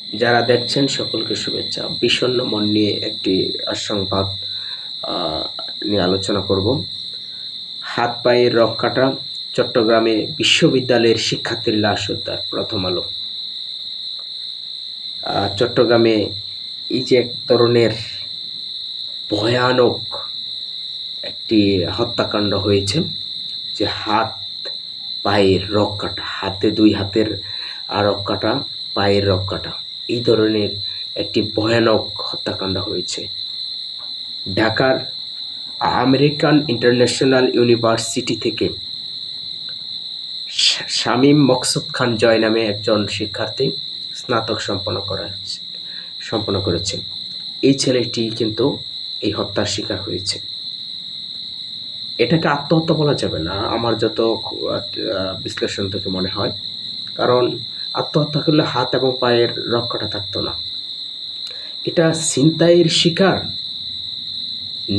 যারা দেখছেন সকলকে শুভেচ্ছা। বিষণ্ণ মন নিয়ে একটি সংবাদ নিয়ে আলোচনা করব। হাত পায়ের রক কাটা, চট্টগ্রামে বিশ্ববিদ্যালয়ের শিক্ষার্থীর লাশ উদ্ধার। প্রথম আলো। চট্টগ্রামে এই যে এক ধরনের ভয়ানক একটি হত্যাকাণ্ড হয়েছে, যে হাত পায়ের রক কাটা, দুই হাতের রক কাটা, পায়ের রক কাটা, এই ধরনের একটি ভয়ানক হত্যাকাণ্ড হয়েছে ঢাকার আমেরিকান ইন্টারন্যাশনাল ইউনিভার্সিটি থেকে শামীম মকসুদ খান জয় নামে একজন শিক্ষার্থী স্নাতক সম্পন্ন করেছে। এই ছেলেটি কিন্তু এই হত্যার শিকার হয়েছে। এটাকে আত্মহত্যা বলা যাবে না আমার যত বিশ্লেষণ থেকে মনে হয়, কারণ আত্মহত্যা করলে হাত এবং পায়ের রক কাটা থাকতো না। এটা ছিনতাইয়ের শিকার,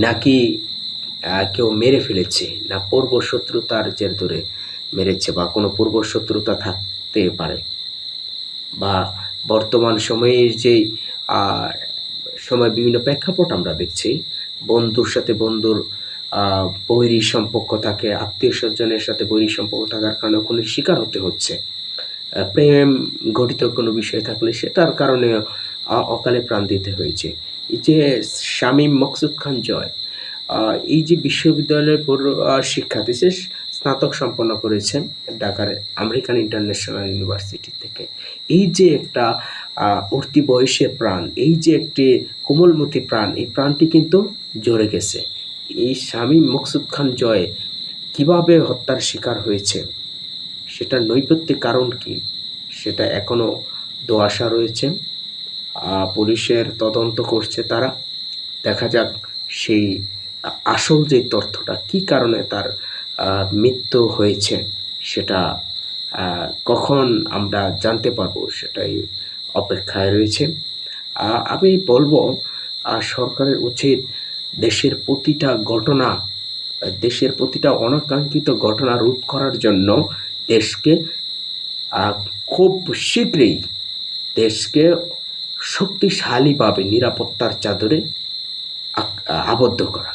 নাকি কেউ মেরে ফেলেছে, না পূর্ব শত্রুতার জের ধরে মেরেছে, বা কোনো পূর্ব শত্রুতা থাকতে পারে, বা বর্তমান সময়ের যে সময় বিভিন্ন প্রেক্ষাপট আমরা দেখছি, বন্ধুর সাথে বন্ধুর বৈরী সম্পর্ক থাকে, আত্মীয় স্বজনের সাথে বৈরী সম্পর্ক থাকার কারণে কোনো শিকার হতে হচ্ছে। প্রেম ঘটিত কোনো বিষয় থাকলে সেটার কারণে অকালে প্রাণ দিতে হয়েছে। এই যে শামীম মকসুদ খান জয়, এই যে বিশ্ববিদ্যালয়ের শিক্ষার্থী, সে স্নাতক সম্পন্ন করেছেন ঢাকার আমেরিকান ইন্টারন্যাশনাল ইউনিভার্সিটি থেকে। এই যে একটা উঠতি বয়সের প্রাণ, এই যে একটি কোমলমতি প্রাণ, এই প্রাণটি কিন্তু ঝরে গেছে। এই শামীম মকসুদ খান জয় কিভাবে হত্যার শিকার হয়েছে, সেটার নৈপথ্যিক কারণ কি, সেটা এখনও ধোঁয়াশা রয়েছে। পুলিশের তদন্ত করছে তারা। দেখা যাক সেই আসল যে তথ্যটা, কি কারণে তার মৃত্যু হয়েছে, সেটা কখন আমরা জানতে পারবো, সেটাই অপেক্ষায় রয়েছে। আমি বলবো সরকারের উচিত দেশের প্রতিটা অনাকাঙ্ক্ষিত ঘটনা রোধ করার জন্য দেশকে খুব শীঘ্রই শক্তিশালীভাবে নিরাপত্তার চাদরে আবদ্ধ করা।